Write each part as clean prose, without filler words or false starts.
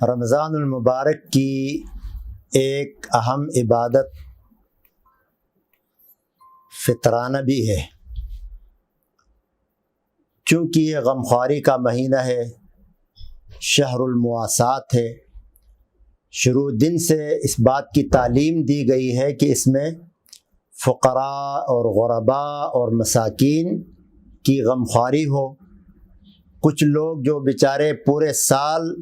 رمضان المبارک کی ایک اہم عبادت فطرانہ بھی ہے، چونکہ یہ غمخواری کا مہینہ ہے، شہر المواسات ہے۔ شروع دن سے اس بات کی تعلیم دی گئی ہے کہ اس میں فقراء اور غرباء اور مساکین کی غمخواری ہو۔ کچھ لوگ جو بیچارے پورے سال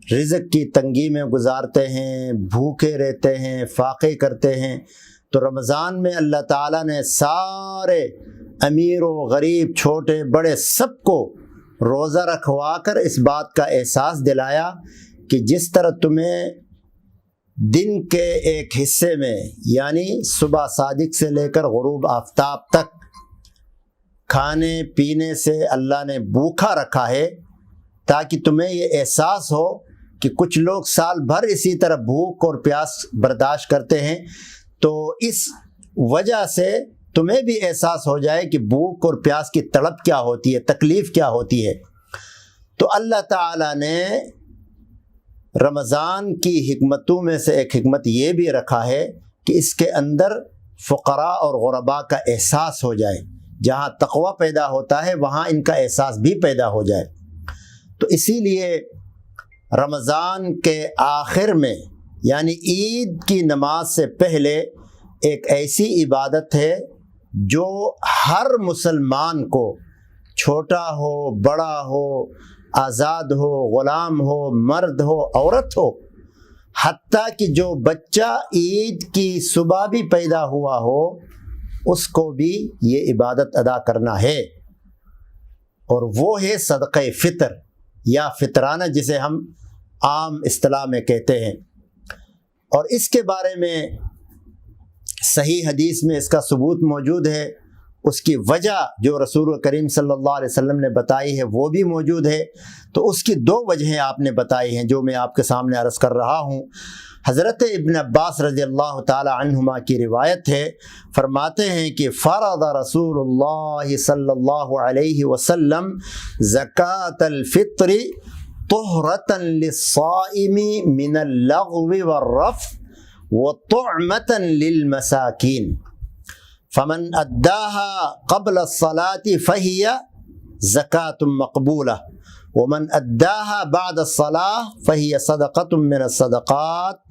رزق کی تنگی میں گزارتے ہیں، بھوکے رہتے ہیں، فاقے کرتے ہیں، تو رمضان میں اللہ تعالیٰ نے سارے امیر و غریب، چھوٹے بڑے سب کو روزہ رکھوا کر اس بات کا احساس دلایا کہ جس طرح تمہیں دن کے ایک حصے میں، یعنی صبح صادق سے لے کر غروب آفتاب تک کھانے پینے سے اللہ نے بھوکا رکھا ہے، تاکہ تمہیں یہ احساس ہو کہ کچھ لوگ سال بھر اسی طرح بھوک اور پیاس برداشت کرتے ہیں، تو اس وجہ سے تمہیں بھی احساس ہو جائے کہ بھوک اور پیاس کی تڑپ کیا ہوتی ہے، تکلیف کیا ہوتی ہے۔ تو اللہ تعالیٰ نے رمضان کی حکمتوں میں سے ایک حکمت یہ بھی رکھا ہے کہ اس کے اندر فقراء اور غرباء کا احساس ہو جائے۔ جہاں تقوی پیدا ہوتا ہے وہاں ان کا احساس بھی پیدا ہو جائے۔ تو اسی لیے رمضان کے آخر میں، یعنی عید کی نماز سے پہلے، ایک ایسی عبادت ہے جو ہر مسلمان کو، چھوٹا ہو بڑا ہو، آزاد ہو غلام ہو، مرد ہو عورت ہو، حتیٰ کہ جو بچہ عید کی صبح بھی پیدا ہوا ہو، اس کو بھی یہ عبادت ادا کرنا ہے، اور وہ ہے صدقہ فطر یا فطرانہ، جسے ہم عام اصطلاح میں کہتے ہیں۔ اور اس کے بارے میں صحیح حدیث میں اس کا ثبوت موجود ہے، اس کی وجہ جو رسول کریم صلی اللہ علیہ وسلم نے بتائی ہے وہ بھی موجود ہے۔ تو اس کی دو وجہیں آپ نے بتائی ہیں جو میں آپ کے سامنے عرض کر رہا ہوں۔ حضرت ابن عباس رضی اللہ تعالی عنہما کی روایت ہے، فرماتے ہیں کہ فرض رسول اللہ صلی اللہ علیہ وسلم زکوٰۃ الفطر طہرۃ للصائم من اللغو والرفث وطعمۃ للمساکین، فمن اداها قبل الصلاة فهي زکوٰۃ مقبولہ ومن اداها بعد الصلاة فهي صدقۃ من الصدقات،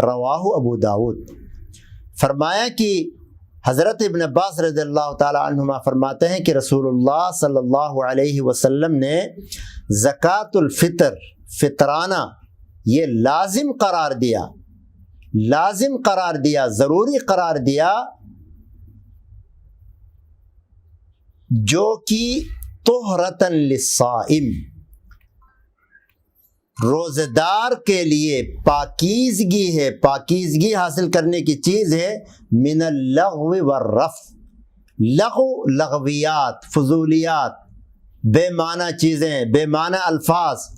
رواہ ابو داود۔ فرمایا کہ حضرت ابن عباس رضی اللہ تعالی عنہما فرماتے ہیں کہ رسول اللہ صلی اللہ علیہ وسلم نے زکوٰۃ الفطر، فطرانہ، یہ لازم قرار دیا، ضروری قرار دیا، جو کہ طہرۃ للصائم، روزہ دار کے لیے پاکیزگی ہے، پاکیزگی حاصل کرنے کی چیز ہے، من اللغو والرفث، لغو لغویات، فضولیات، بے معنی چیزیں، بے معنی الفاظ،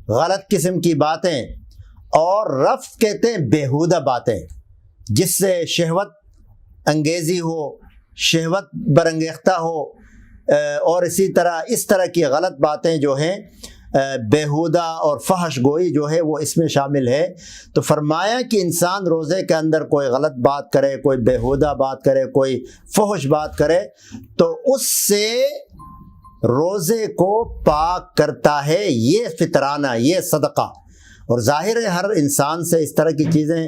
غلط قسم کی باتیں، اور رفث کہتے ہیں بیہودہ باتیں جس سے شہوت انگیزی ہو، شہوت برانگیختہ ہو، اور اسی طرح اس طرح کی غلط باتیں جو ہیں، بیہودہ اور فحش گوئی جو ہے وہ اس میں شامل ہے۔ تو فرمایا کہ انسان روزے کے اندر کوئی غلط بات کرے، کوئی بیہودہ بات کرے، کوئی فحش بات کرے، تو اس سے روزے کو پاک کرتا ہے یہ فطرانہ، یہ صدقہ۔ اور ظاہر ہے ہر انسان سے اس طرح کی چیزیں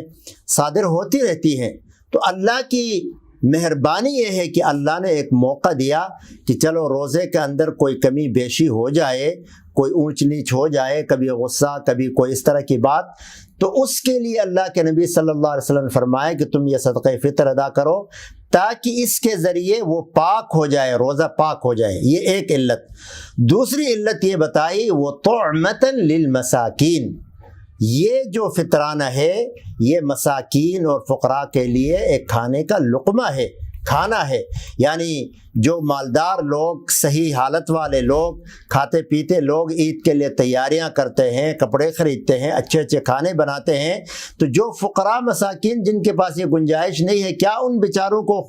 صادر ہوتی رہتی ہیں، تو اللہ کی مہربانی یہ ہے کہ اللہ نے ایک موقع دیا کہ چلو روزے کے اندر کوئی کمی بیشی ہو جائے، کوئی اونچ نیچ ہو جائے، کبھی غصہ، کبھی کوئی اس طرح کی بات، تو اس کے لیے اللہ کے نبی صلی اللہ علیہ وسلم نے فرمایا کہ تم یہ صدقہ فطر ادا کرو تاکہ اس کے ذریعے وہ پاک ہو جائے، روزہ پاک ہو جائے۔ یہ ایک علت۔ دوسری علت یہ بتائی، وہ طعمۃ للمساکین، یہ جو فطرانہ ہے یہ مساکین اور فقراء کے لیے ایک کھانے کا لقمہ ہے، کھانا ہے، یعنی جو مالدار لوگ، صحیح حالت والے لوگ، کھاتے پیتے لوگ عید کے لیے تیاریاں کرتے ہیں، کپڑے خریدتے ہیں، اچھے اچھے کھانے بناتے ہیں، تو جو فقراء مساکین جن کے پاس یہ گنجائش نہیں ہے، کیا ان بیچاروں کو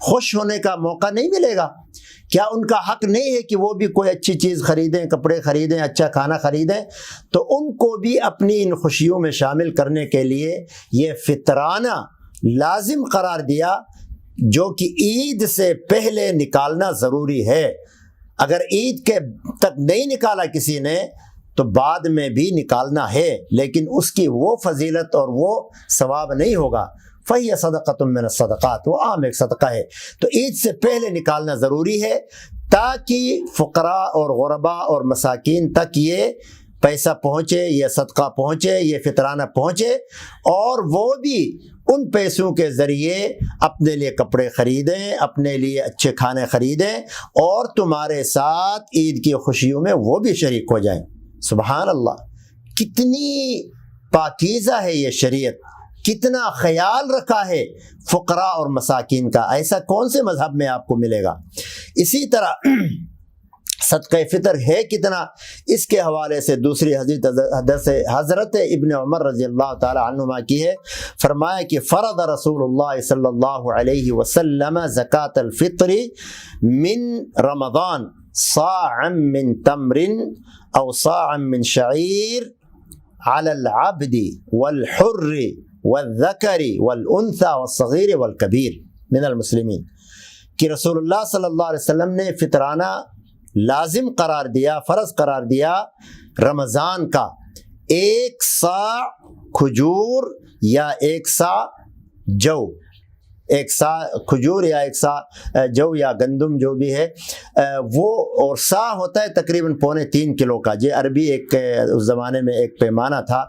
خوش ہونے کا موقع نہیں ملے گا؟ کیا ان کا حق نہیں ہے کہ وہ بھی کوئی اچھی چیز خریدیں، کپڑے خریدیں، اچھا کھانا خریدیں؟ تو ان کو بھی اپنی ان خوشیوں میں شامل کرنے کے لیے یہ فطرانہ لازم قرار دیا، جو کہ عید سے پہلے نکالنا ضروری ہے۔ اگر عید کے تک نہیں نکالا کسی نے تو بعد میں بھی نکالنا ہے، لیکن اس کی وہ فضیلت اور وہ ثواب نہیں ہوگا۔ فَهِيَ صَدَقَةٌ مِّنَ الصَّدَقَاتِ، وہ عام ایک صدقہ ہے، تو عید سے پہلے نکالنا ضروری ہے تاکہ فقراء اور غرباء اور مساکین تک یہ پیسہ پہنچے، یہ صدقہ پہنچے، یہ فطرانہ پہنچے، اور وہ بھی ان پیسوں کے ذریعے اپنے لیے کپڑے خریدیں، اپنے لیے اچھے کھانے خریدیں، اور تمہارے ساتھ عید کی خوشیوں میں وہ بھی شریک ہو جائیں۔ سبحان اللہ، کتنی پاکیزہ ہے یہ شریعت، کتنا خیال رکھا ہے فقراء اور مساکین کا، ایسا کون سے مذہب میں آپ کو ملے گا؟ اسی طرح صدقہ فطر ہے کتنا، اس کے حوالے سے دوسری حضرت ابن عمر رضی اللہ تعالی عنہما کی ہے، فرمایا کہ فرض رسول اللہ صلی اللہ علیہ وسلم زکاة الفطر من رمضان صاعا من تمر او صاعا من شعیر علی العبد والحر والذکر والانثى والصغیر والکبیر من المسلمین، کہ رسول اللہ صلی اللہ علیہ وسلم نے فطرانہ لازم قرار دیا، فرض قرار دیا رمضان کا، 1 صاع کھجور یا 1 صاع جو، 1 صاع کھجور یا 1 صاع جو یا گندم جو بھی ہے وہ، اور صاع ہوتا ہے تقریباً 3.25 کلو کا، یہ عربی ایک اس زمانے میں ایک پیمانہ تھا۔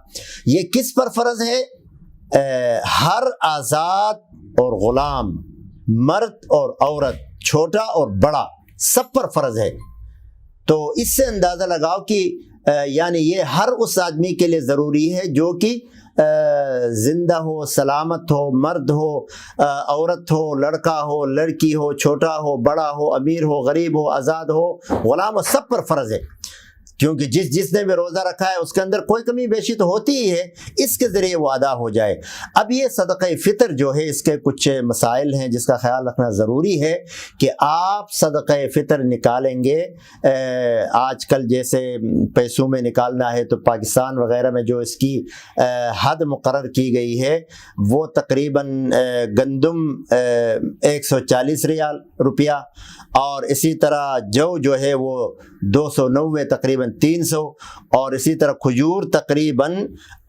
یہ کس پر فرض ہے؟ ہر آزاد اور غلام، مرد اور عورت، چھوٹا اور بڑا، سب پر فرض ہے۔ تو اس سے اندازہ لگاؤ کہ یعنی یہ ہر اس آدمی کے لیے ضروری ہے جو کہ زندہ ہو، سلامت ہو، مرد ہو، عورت ہو، لڑکا ہو، لڑکی ہو، چھوٹا ہو، بڑا ہو، امیر ہو، غریب ہو، آزاد ہو، غلام ہو، سب پر فرض ہے، کیونکہ جس نے بھی روزہ رکھا ہے اس کے اندر کوئی کمی بیشی تو ہوتی ہی ہے، اس کے ذریعے وہ ادا ہو جائے۔ اب یہ صدقہ فطر جو ہے اس کے کچھ مسائل ہیں جس کا خیال رکھنا ضروری ہے کہ آپ صدقہ فطر نکالیں گے، آج کل جیسے پیسوں میں نکالنا ہے تو پاکستان وغیرہ میں جو اس کی حد مقرر کی گئی ہے وہ تقریباً گندم 140 روپیہ، اور اسی طرح جو ہے وہ 290 تقریباً 300، اور اسی طرح کھجور تقریباً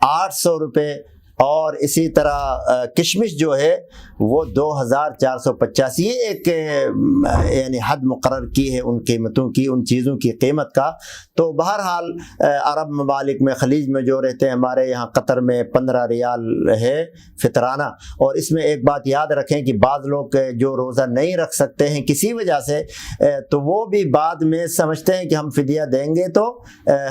800 روپے، اور اسی طرح کشمش جو ہے وہ 2450۔ یہ ایک یعنی حد مقرر کی ہے ان قیمتوں کی، ان چیزوں کی قیمت کا۔ تو بہرحال عرب ممالک میں، خلیج میں جو رہتے ہیں، ہمارے یہاں قطر میں 15 ریال ہے فطرانہ۔ اور اس میں ایک بات یاد رکھیں کہ بعض لوگ جو روزہ نہیں رکھ سکتے ہیں کسی وجہ سے، تو وہ بھی بعد میں سمجھتے ہیں کہ ہم فدیہ دیں گے تو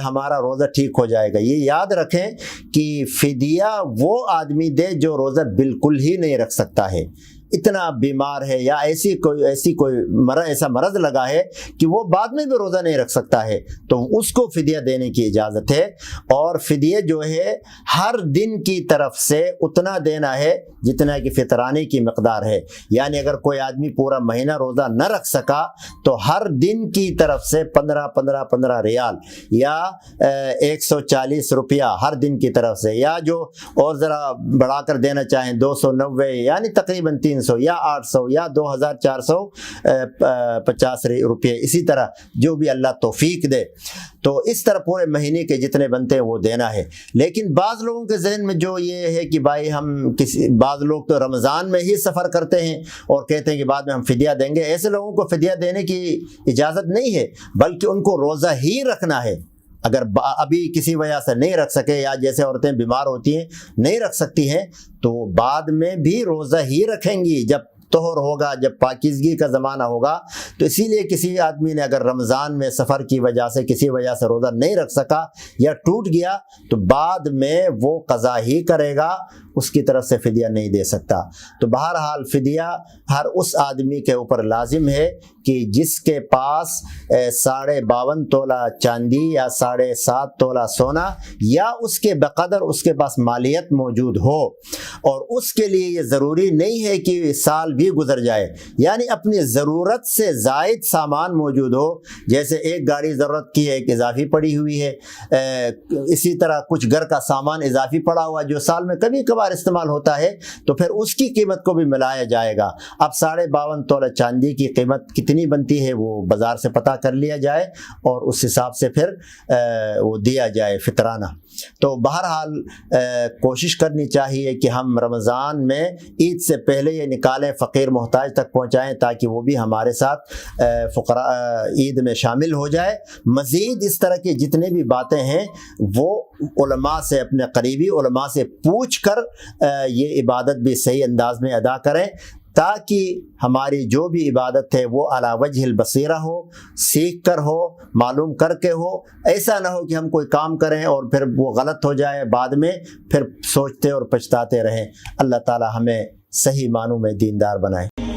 ہمارا روزہ ٹھیک ہو جائے گا۔ یہ یاد رکھیں کہ فدیہ وہ آدمی دے جو روزہ بالکل ہی نہیں رکھ سکتا ہے، اتنا بیمار ہے یا ایسی کوئی ایسا مرض لگا ہے کہ وہ بعد میں بھی روزہ نہیں رکھ سکتا ہے، تو اس کو فدیہ دینے کی اجازت ہے۔ اور فدیہ جو ہے ہر دن کی طرف سے اتنا دینا ہے جتنا کہ فطرانے کی مقدار ہے، یعنی اگر کوئی آدمی پورا مہینہ روزہ نہ رکھ سکا تو ہر دن کی طرف سے 15 ریال یا 140 روپیہ ہر دن کی طرف سے، یا جو اور ذرا بڑھا کر دینا چاہیں 290 یعنی تقریباً 300 یا 800 یا 2450 روپے، اسی طرح جو بھی اللہ توفیق دے۔ تو اس طرح پورے مہینے کے جتنے بنتے ہیں وہ دینا ہے۔ لیکن بعض لوگوں کے ذہن میں جو یہ ہے کہ بھائی بعض لوگ تو رمضان میں ہی سفر کرتے ہیں اور کہتے ہیں کہ بعد میں ہم فدیہ دیں گے، ایسے لوگوں کو فدیہ دینے کی اجازت نہیں ہے، بلکہ ان کو روزہ ہی رکھنا ہے۔ اگر ابھی کسی وجہ سے نہیں رکھ سکے، یا جیسے عورتیں بیمار ہوتی ہیں نہیں رکھ سکتی ہیں، تو بعد میں بھی روزہ ہی رکھیں گی جب طہر ہوگا، جب پاکیزگی کا زمانہ ہوگا۔ تو اسی لیے کسی آدمی نے اگر رمضان میں سفر کی وجہ سے کسی وجہ سے روزہ نہیں رکھ سکا یا ٹوٹ گیا تو بعد میں وہ قضا ہی کرے گا، اس کی طرف سے فدیہ نہیں دے سکتا۔ تو بہرحال فدیہ ہر اس آدمی کے اوپر لازم ہے کہ جس کے پاس 52.5 تولہ چاندی یا 7.5 تولہ سونا یا اس کے بقدر اس کے پاس مالیت موجود ہو، اور اس کے لیے یہ ضروری نہیں ہے کہ سال بھی گزر جائے، یعنی اپنی ضرورت سے زائد سامان موجود ہو، جیسے ایک گاڑی ضرورت کی ہے ایک اضافی پڑی ہوئی ہے، اسی طرح کچھ گھر کا سامان اضافی پڑا ہوا جو سال میں کبھی کبھار استعمال ہوتا ہے، تو پھر اس کی قیمت کو بھی ملایا جائے گا۔ اب 52.5 تولہ چاندی کی قیمت کتنی بنتی ہے وہ بازار سے پتہ کر لیا جائے اور اس حساب سے پھر وہ دیا جائے فطرانہ۔ تو بہرحال کوشش کرنی چاہیے کہ ہم رمضان میں عید سے پہلے یہ نکالیں، فقیر محتاج تک پہنچائیں، تاکہ وہ بھی ہمارے ساتھ فقراء عید میں شامل ہو جائے۔ مزید اس طرح کی جتنے بھی باتیں ہیں وہ علماء سے، اپنے قریبی علماء سے پوچھ کر یہ عبادت بھی صحیح انداز میں ادا کریں، تاکہ ہماری جو بھی عبادت ہے وہ علی وجہ البصیرہ ہو، سیکھ کر ہو، معلوم کر کے ہو۔ ایسا نہ ہو کہ ہم کوئی کام کریں اور پھر وہ غلط ہو جائے، بعد میں پھر سوچتے اور پچھتاتے رہیں۔ اللہ تعالی ہمیں صحیح معنوں میں دیندار بنائے۔